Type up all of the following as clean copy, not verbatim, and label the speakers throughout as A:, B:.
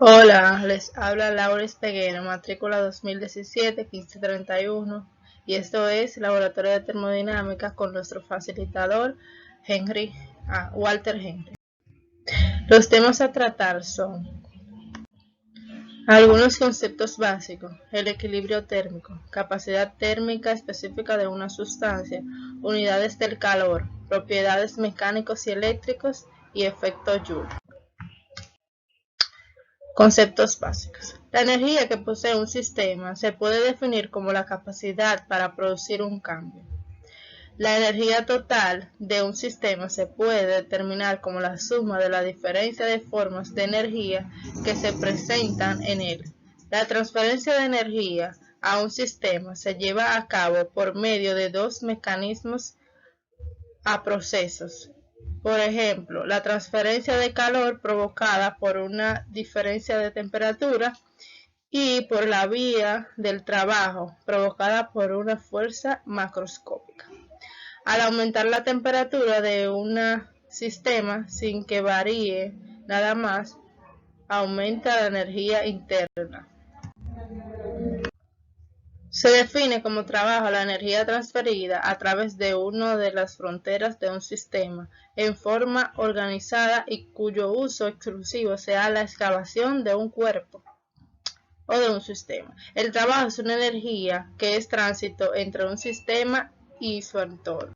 A: Hola, les habla Laura Espeguero, matrícula 2017-1531, y esto es Laboratorio de Termodinámica con nuestro facilitador Walter Henry. Los temas a tratar son algunos conceptos básicos: el equilibrio térmico, capacidad térmica específica de una sustancia, unidades del calor, propiedades mecánicos y eléctricos y efecto Joule. Conceptos básicos. La energía que posee un sistema se puede definir como la capacidad para producir un cambio. La energía total de un sistema se puede determinar como la suma de la diferencia de formas de energía que se presentan en él. La transferencia de energía a un sistema se lleva a cabo por medio de dos mecanismos a procesos. Por ejemplo, la transferencia de calor provocada por una diferencia de temperatura y por la vía del trabajo provocada por una fuerza macroscópica. Al aumentar la temperatura de un sistema sin que varíe nada más, aumenta la energía interna. Se define como trabajo la energía transferida a través de una de las fronteras de un sistema en forma organizada y cuyo uso exclusivo sea la excavación de un cuerpo o de un sistema. El trabajo es una energía que es tránsito entre un sistema y su entorno.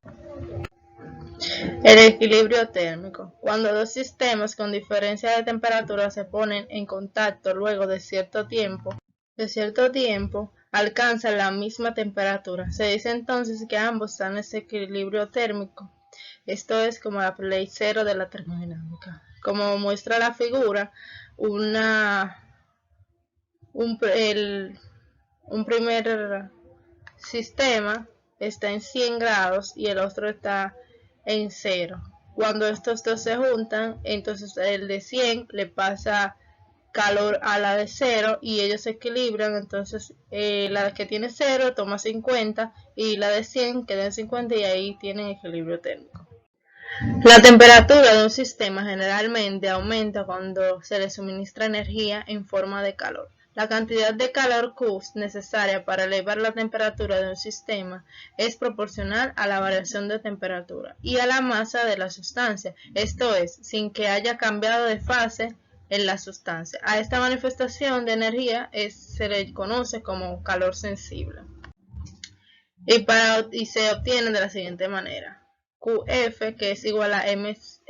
A: El equilibrio térmico. Cuando dos sistemas con diferencia de temperatura se ponen en contacto luego de cierto tiempo, alcanzan la misma temperatura. Se dice entonces que ambos están en ese equilibrio térmico. Esto es como la ley cero de la termodinámica. Como muestra la figura, un primer sistema está en 100 grados y el otro está en 0. Cuando estos dos se juntan, entonces el de 100 le pasa calor a la de 0 y ellos se equilibran. Entonces la que tiene 0 toma 50 y la de 100 queda en 50 y ahí tienen equilibrio térmico. La temperatura de un sistema generalmente aumenta cuando se le suministra energía en forma de calor. La cantidad de calor Q necesaria para elevar la temperatura de un sistema es proporcional a la variación de temperatura y a la masa de la sustancia, esto es, sin que haya cambiado de fase en la sustancia. A esta manifestación de energía se le conoce como calor sensible y se obtiene de la siguiente manera: QF, que es igual a MC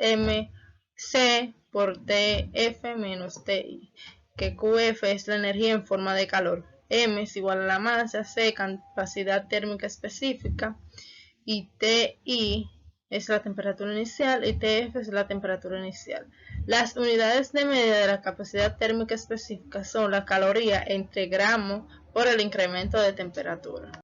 A: por TF menos TI, que QF es la energía en forma de calor, M es igual a la masa, C capacidad térmica específica, y TI es la temperatura inicial y TF es la temperatura inicial. Las unidades de medida de la capacidad térmica específica son la caloría entre gramos por el incremento de temperatura.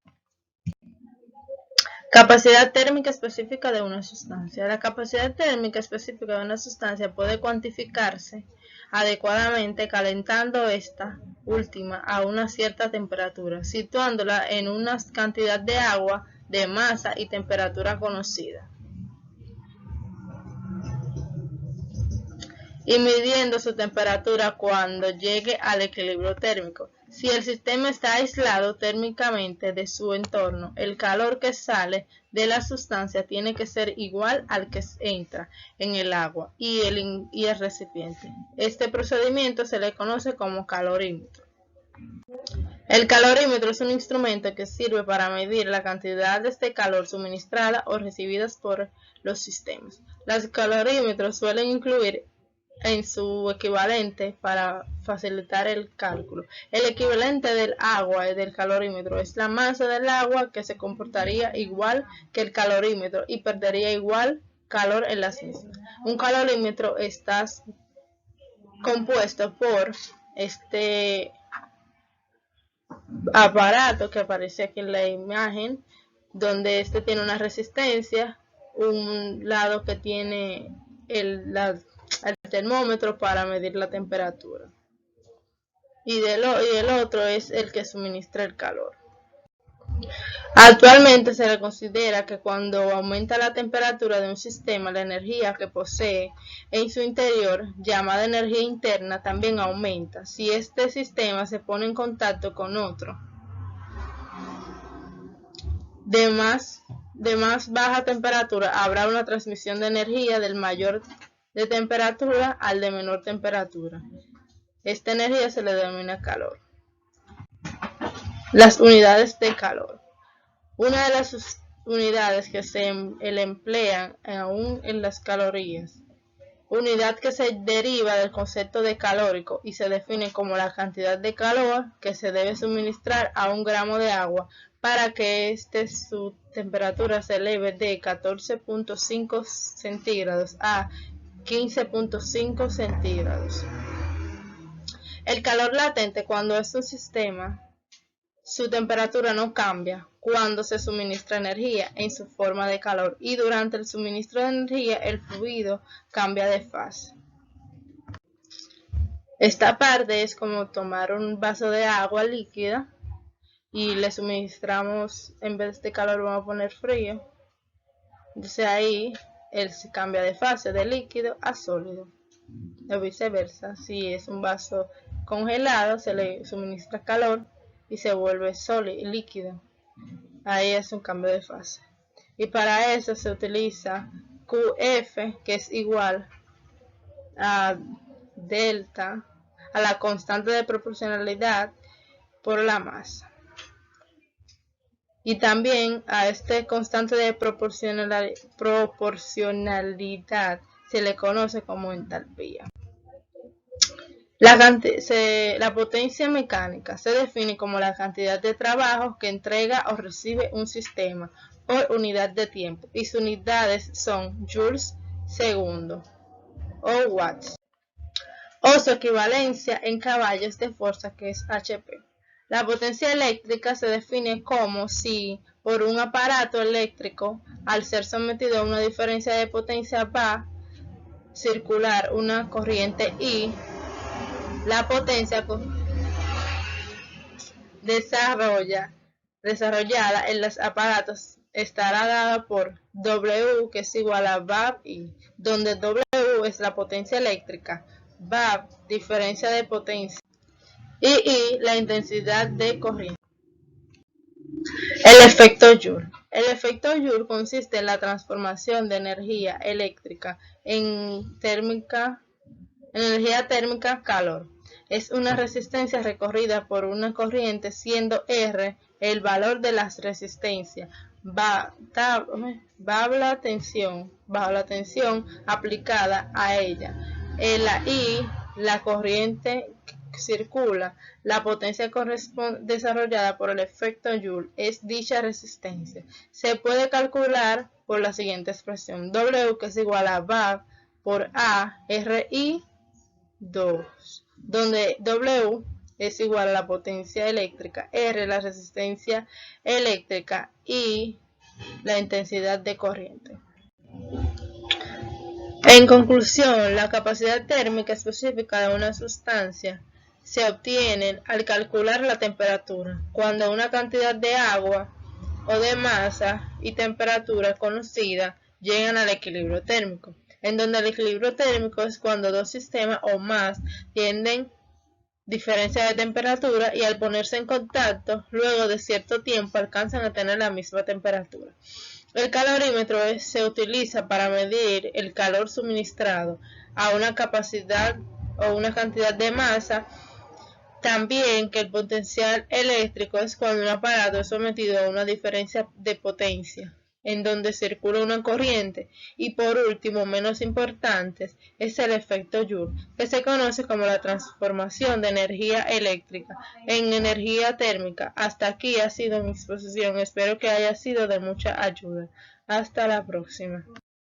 A: Capacidad térmica específica de una sustancia. La capacidad térmica específica de una sustancia puede cuantificarse adecuadamente calentando esta última a una cierta temperatura, situándola en una cantidad de agua de masa y temperatura conocida, y midiendo su temperatura cuando llegue al equilibrio térmico. Si el sistema está aislado térmicamente de su entorno, el calor que sale de la sustancia tiene que ser igual al que entra en el agua y el recipiente. Este procedimiento se le conoce como calorímetro. El calorímetro es un instrumento que sirve para medir la cantidad de calor suministrada o recibida por los sistemas. Los calorímetros suelen incluir en su equivalente para facilitar el cálculo. El equivalente del agua y del calorímetro es la masa del agua, que se comportaría igual que el calorímetro y perdería igual calor en las mismas. Un calorímetro está compuesto por este aparato que aparece aquí en la imagen, donde este tiene una resistencia, un lado que tiene el termómetro para medir la temperatura y el otro es el que suministra el calor. Actualmente se le considera que cuando aumenta la temperatura de un sistema, la energía que posee en su interior, llamada energía interna, también aumenta si este sistema se pone en contacto con otro de más baja temperatura. Habrá una transmisión de energía del mayor de temperatura al de menor temperatura. Esta energía se le denomina calor. Las unidades de calor. Una de las unidades que se emplean aún en las calorías, unidad que se deriva del concepto de calórico y se define como la cantidad de calor que se debe suministrar a un gramo de agua para que su temperatura se eleve de 14.5 centígrados a 15.5 centígrados. El calor latente, cuando es un sistema, su temperatura no cambia cuando se suministra energía en su forma de calor, y durante el suministro de energía el fluido cambia de fase. Esta parte es como tomar un vaso de agua líquida y le suministramos, en vez de calor vamos a poner frío. Entonces ahí él se cambia de fase, de líquido a sólido, o viceversa. Si es un vaso congelado, se le suministra calor y se vuelve sólido, líquido. Ahí es un cambio de fase. Y para eso se utiliza QF, que es igual a delta, a la constante de proporcionalidad por la masa. Y también a este constante de proporcionalidad se le conoce como entalpía. La potencia mecánica se define como la cantidad de trabajo que entrega o recibe un sistema por unidad de tiempo, y sus unidades son joules segundo o watts, o su equivalencia en caballos de fuerza, que es HP. La potencia eléctrica se define como si por un aparato eléctrico, al ser sometido a una diferencia de potencia, va a circular una corriente I. La potencia desarrollada en los aparatos estará dada por W, que es igual a VAB I, donde W es la potencia eléctrica, VAB diferencia de potencia, y I la intensidad de corriente. El efecto Joule. El efecto Joule consiste en la transformación de energía eléctrica en energía térmica, calor. Es una resistencia recorrida por una corriente, siendo R el valor de la resistencia bajo la tensión aplicada a ella. En la I, la corriente circula. La potencia desarrollada por el efecto Joule es dicha resistencia. Se puede calcular por la siguiente expresión: W, que es igual a VAB por A RI 2, donde W es igual a la potencia eléctrica, R la resistencia eléctrica y la intensidad de corriente. En conclusión, la capacidad térmica específica de una sustancia se obtiene al calcular la temperatura, cuando una cantidad de agua o de masa y temperatura conocida llegan al equilibrio térmico, en donde el equilibrio térmico es cuando dos sistemas o más tienen diferencia de temperatura y al ponerse en contacto, luego de cierto tiempo alcanzan a tener la misma temperatura. El calorímetro se utiliza para medir el calor suministrado a una capacidad o una cantidad de masa. También que el potencial eléctrico es cuando un aparato es sometido a una diferencia de potencia, en donde circula una corriente. Y por último, menos importante, es el efecto Joule, que se conoce como la transformación de energía eléctrica en energía térmica. Hasta aquí ha sido mi exposición, espero que haya sido de mucha ayuda. Hasta la próxima.